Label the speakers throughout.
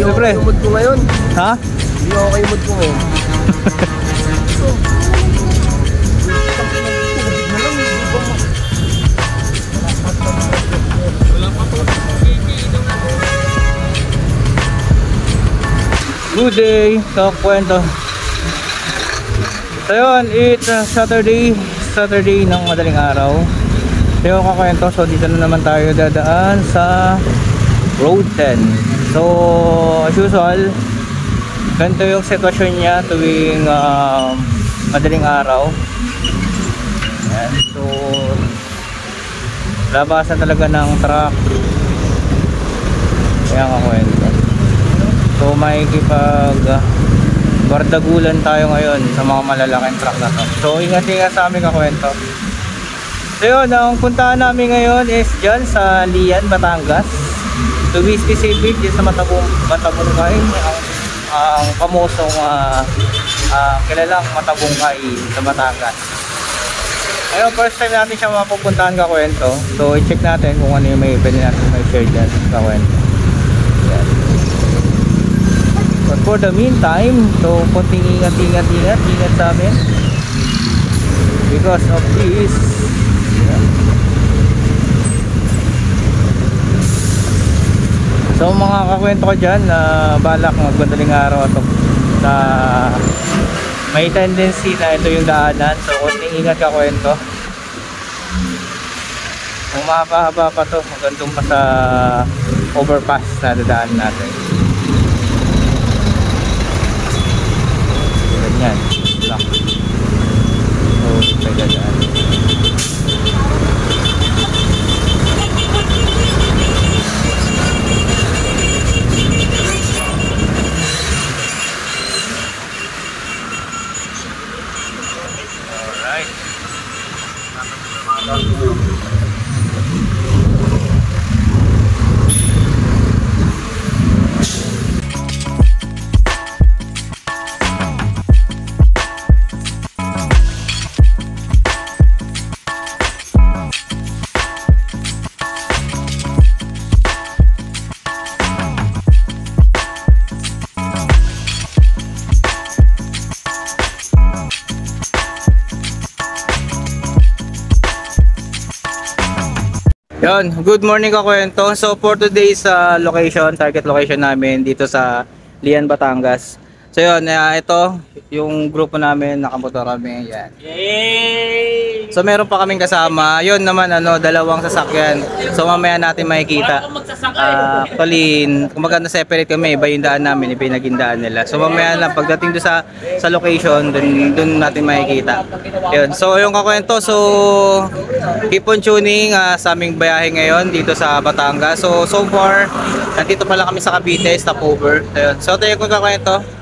Speaker 1: ako
Speaker 2: Siyempre.
Speaker 1: kayo mood ko ngayon.
Speaker 2: Ha?
Speaker 1: Hindi ako kayo mood ko ngayon.
Speaker 2: Good day sa kwento. So yun, it's Saturday ng madaling araw. So yung kakwento, so dito na naman tayo dadaan sa Road 10. So as usual, ganito yung sitwasyon niya tuwing madaling araw. Ayan, so labasan talaga ng truck. Kaya kakwento. So makikipag bardagulan tayo ngayon sa mga malalaking truck na to. So ingat-ingat sa aming kakwento. So yun, ang puntahan namin ngayon is dyan sa Lian, Batangas. To be specific, dyan sa Matabungkay, ang pamosong kilalang Matabungkay sa Batangas. Ayun, first time natin siya mapupuntahan kakwento. So i-check natin kung ano yung may pwede natin may share dyan kakwento. Yan. But for the meantime, so konting ingat sa amin because of this. So mga kakwento ko dyan na balak magmadaling araw ito na may tendency na ito yung daanan. So konting ingat kakwento. Kung mahaba-haba pa to, magandang pa sa overpass na dadaan natin. Ganyan lang. So may dadaan. Yon, good morning kakwento. So for today's location, target location namin dito sa Lian, Batangas. So yun, ito yung grupo namin, nakamotor kami, yan. Yay! So meron pa kaming kasama, yun naman dalawang sasakyan. So mamaya natin makikita. Actually, kung maganda separate kami, iba yung daan namin, iba yung naging daan nila. So mamaya na pagdating doon sa location, dun natin makikita. Yun, so yung kakwento, so keep on tuning sa aming biyahe ngayon dito sa Batangas. So far, nandito pala kami sa Cavite, stopover. So tayo kung kakwento.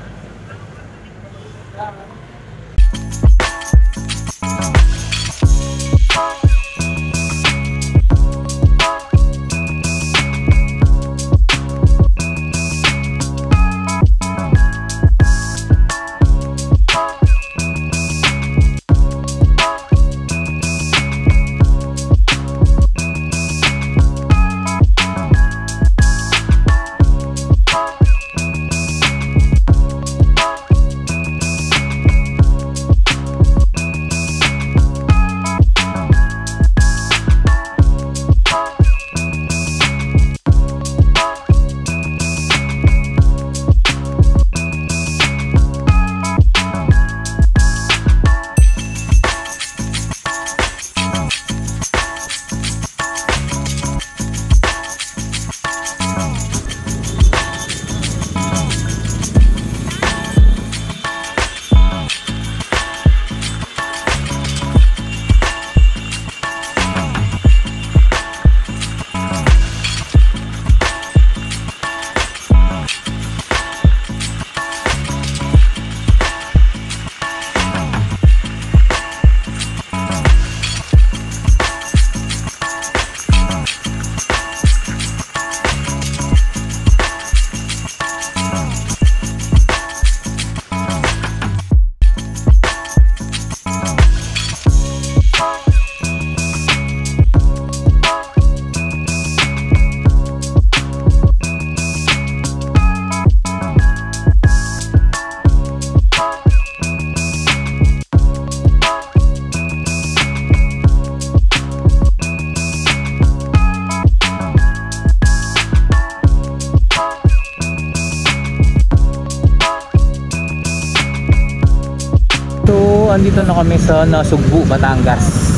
Speaker 2: andito na kami sa Nasugbu, Batangas.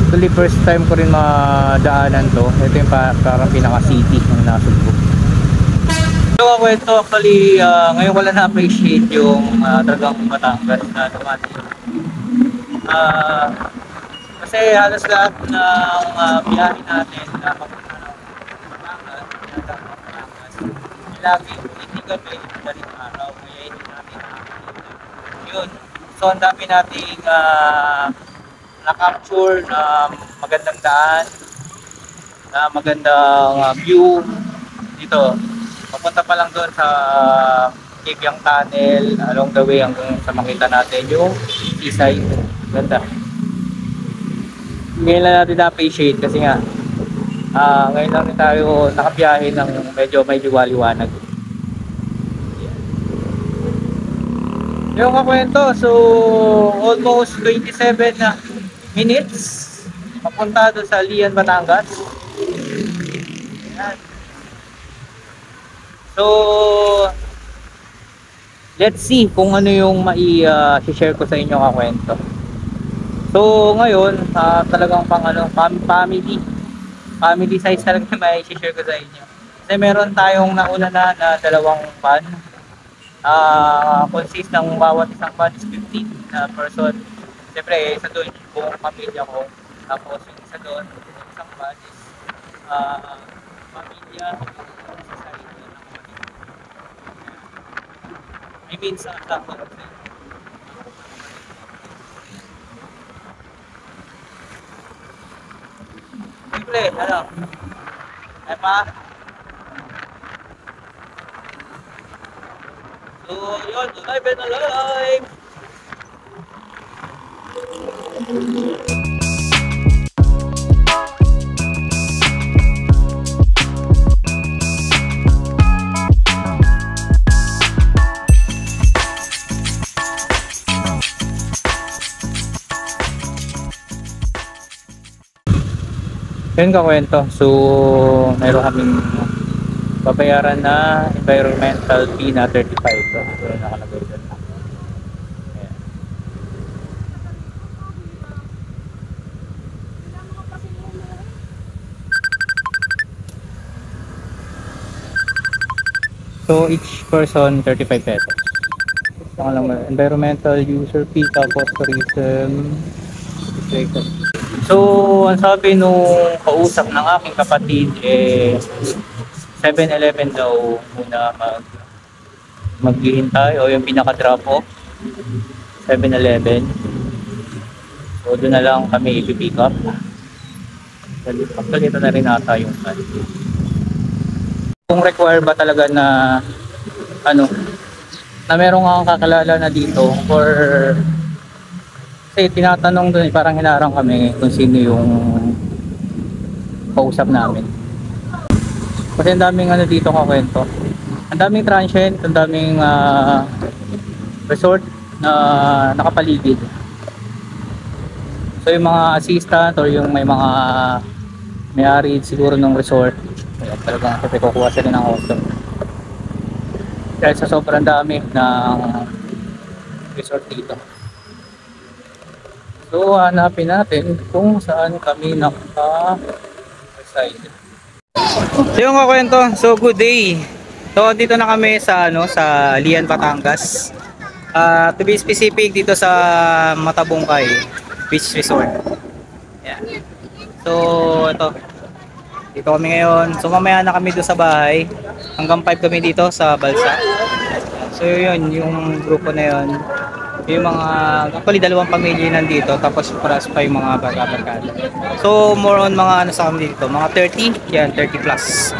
Speaker 2: Actually, first time ko rin madaanan to. Ito yung parang pinaka-city ng Nasugbu. So ako ito, actually, ngayon ko lang na-appreciate yung talagang Batangas na naman. Kasi halos lahat ng biyahe natin na papunta ng Batangas, lagi hindi kami daling araw, kaya hindi natin nakakita. Yun. So ang dami nating na-capture na magandang daan, na magandang view dito. Papunta pa lang doon sa Kikyang Tunnel, along the way hanggang sa makita natin yung seaside. Ganda. Ngayon lang natin na-appreciate kasi nga ngayon lang tayo nakabiyahe ng medyo may liwaliwanag. Yung kakwento, so almost 27 minutes papunta doon sa Lian, Batangas. Ayan. So let's see kung ano yung mai-share ko sa inyo kakwento. So ngayon talagang pang family size talaga may i-share ko sa inyo. Kasi meron tayong nauna na dalawang van. Consist ng bawat isang van is 15 na person. Siyempre, isa doon yung buong pamilya ko. Tapos yung isa doon, yung isang van is pamilya. Isa sa ito ng kapatid. I mean, sa sakto kasi. Siyempre, ano? Ay pa? So, yun, alive and alive! Yun kakwento. So, mayroon kaming babayaran na environmental fee na 35. So, nakalagay doon. Ayan. So, each person 35 pesos. Environmental user fee, tapos tourism. So, ang sabi nung kausap ng aking kapatid, 7-Eleven daw muna maghihintay o yung pinaka-drop off 7-Eleven. So, doon na lang kami ipipick up. Actually, ito na rin ata yung kung require ba talaga na na meron kang kakilala na dito or kasi tinatanong doon, parang hinarang kami kung sino yung kausap namin. Kasi ang daming dito kakwento. Ang daming transient, ang daming resort na nakapaligid. So yung mga assistant or yung may mga may-ari siguro ng resort, talagang kasi kukuha sila ng hotel. Dahil sa sobrang dami ng resort dito. So hanapin natin kung saan kami naka-reside. So yung kakwento, so good day. So dito na kami sa sa Lian, Batangas. To be specific, dito sa Matabungkay Beach Resort. Yeah. So ito. Dito kami ngayon. So mamaya na kami doon sa bahay. Hanggang 5 kami dito sa Balsa. So yun, yung grupo na yun. Yung mga, actually dalawang pamilya nandito, tapos paras pa yung mga barkada. So more on mga sa kami dito, mga 30, yan 30 plus.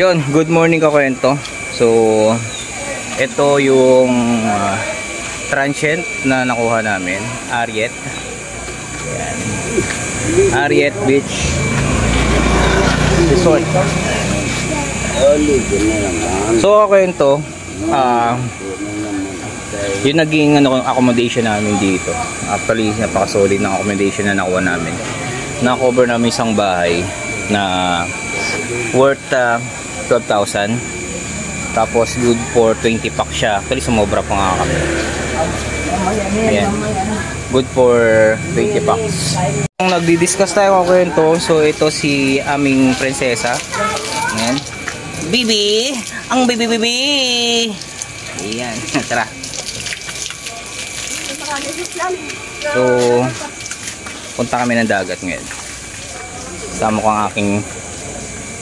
Speaker 2: Ayun, good morning kakwento. So, ito yung transient na nakuha namin, Ariet. Ayan. Ariet Beach Resort. So, kakwento, yung naging accommodation namin dito. Actually, napaka-solid ng accommodation na nakuha namin. Na-cover namin isang bahay na worth 12,000. Tapos good for 20 packs siya. Actually, sumobra pa nga kami. Ayan. Good for 20 packs. Kung nagdi-discuss tayo kakwento, so ito si aming prinsesa. Ayan. Bibi! Ang bibi-bibi! Ayan. Tara. So, punta kami ng dagat ngayon. Sama ko ang aking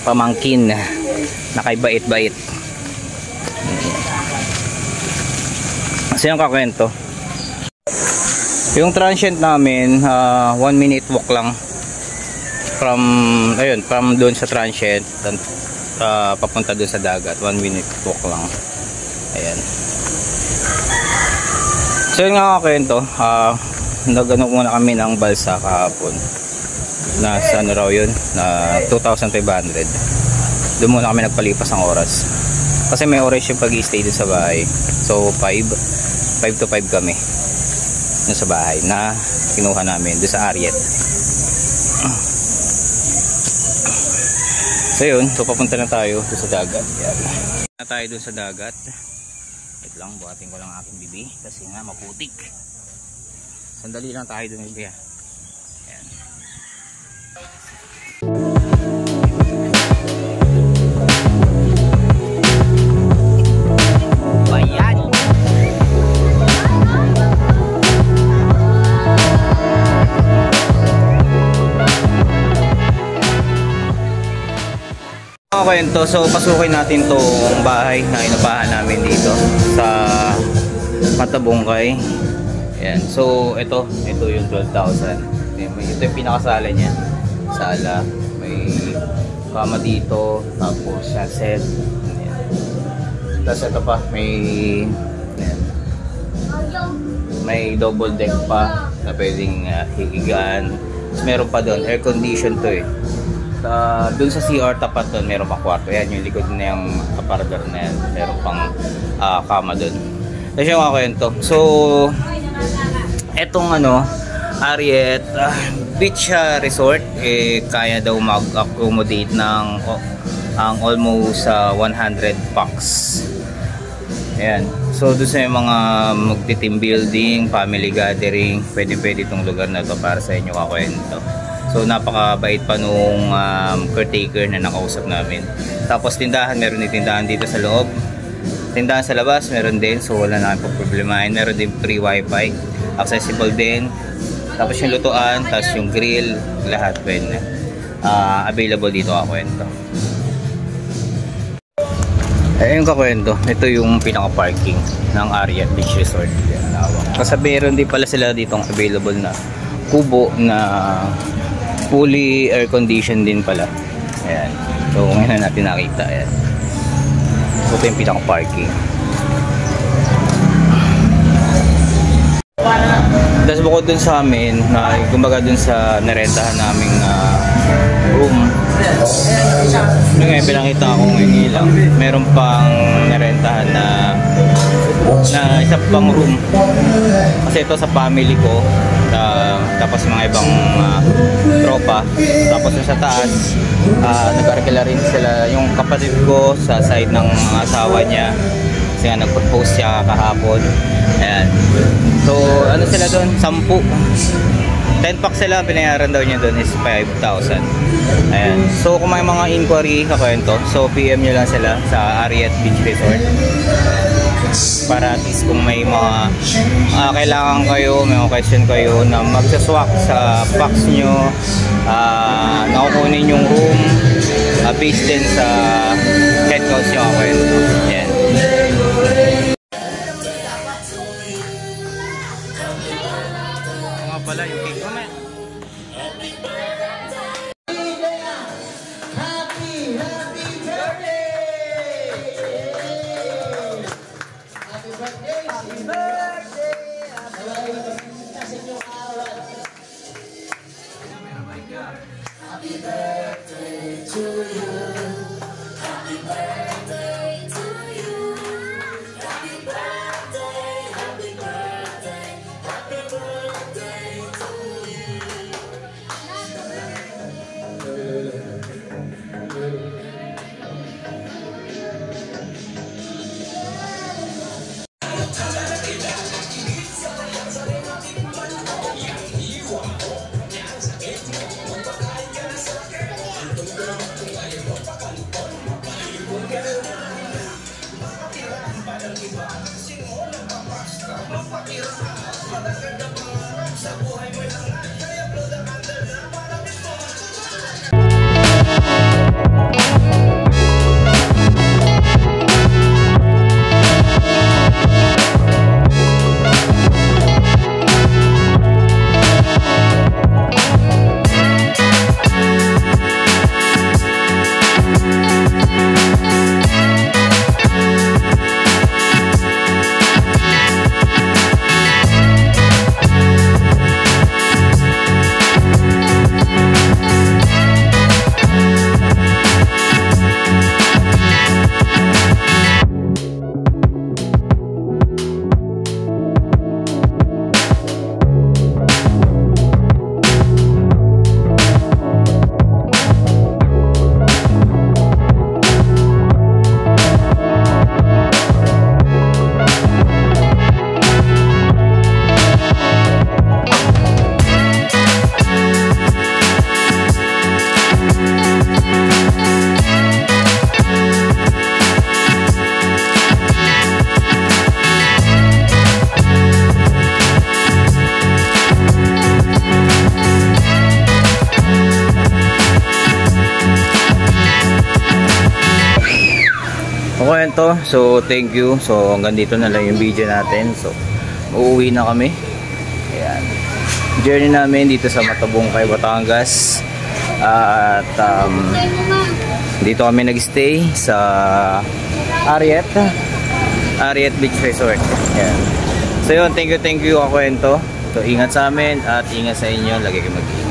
Speaker 2: pamangkin na kay bait-bait. Kasi yung kakwento, yung transient namin 1 minute walk lang from doon sa transient papunta doon sa dagat. 1 minute walk lang. Ayan. So yun nga kakwento, nagano muna kami ng balsa kahapon. Nasa ano raw yun, na 2,500. Doon muna kami nagpalipas ng oras. Kasi may oras yung pag-i-stay dun sa bahay. So 5 to 5 kami dun sa bahay na kinuha namin dun sa Ariet. So yun, so papunta na tayo dun sa dagat. Yan. Na tayo dun sa dagat. Wait lang, buhatin ko lang aking bibi kasi nga maputik. Sandali lang tayo dun bibi. Yan. Kwento. So pasukin natin tong bahay na inupahan namin dito sa Matabungkay. Ayan. So ito yung 12,000. Ito yung pinakasala niya. Sala, may kama dito, tapos sunset. Ayan. Tapos ito pa may double deck pa na pwedeng higigaan. Meron pa doon, air condition to eh. Doon sa CR tapat doon meron pang kwarto. Yan yung likod na yung aparador na yan. Meron pang kama doon. Kasi yung kwento. So etong Ariet Beach Resort kaya daw mag-accommodate ng almost 100 packs. Ayan. So doon sa mga magti-team building, family gathering, pwede itong lugar na to para sa inyo kakwento. So napakabait pa nung caretaker na nakausap namin. Tapos tindahan, meron din tindahan dito sa loob. Tindahan sa labas, meron din. So wala na kayong problemahin. Meron din free wifi. Accessible din. Tapos yung lutuan, tapos yung grill, lahat pwede. Available dito kakwento. Ayun kakwento, ito yung pinaka-parking ng Ariet Beach Resort. Kasi meron din pala sila ditong available na kubo na fully air conditioned din pala. Ayan. So ngayon natin nakita. Ayan. Ito yung pinaka-parking. Tapos bukod dun sa amin, kumbaga dun sa narentahan naming room. Yung ngayon pinakita ko ngayon ilang. Meron pang narentahan na isa pang room. Kasi ito sa family ko. Tapos mga ibang tropa. Tapos yung sa taas, nag-arkila rin sila yung kapatid ko sa side ng asawa niya. Kasi nga nag-propose siya kahapon. Ayan. So ano sila doon? 10 packs sila, binayaran daw niya doon is 5,000. Ayan. So kung may mga inquiry kakwento, so PM nyo lang sila sa Ariet Beach Resort. Para at least kung may mga kailangan kayo, may mga question kayo na magsaswak sa packs nyo, nakukunin yung room based din sa head counts nyo kakwento. Ayan. Pala yung cake ko na. Happy birthday to. So thank you. So hanggang dito na lang yung video natin. So uuwi na kami. Ayan. Journey namin dito sa Matabungkay, Batangas. At dito kami nag-stay sa Ariet Beach Resort. Ayan. So yun, thank you Kakwento. So ingat sa amin at ingat sa inyo. Lagi kayo mag-ingat.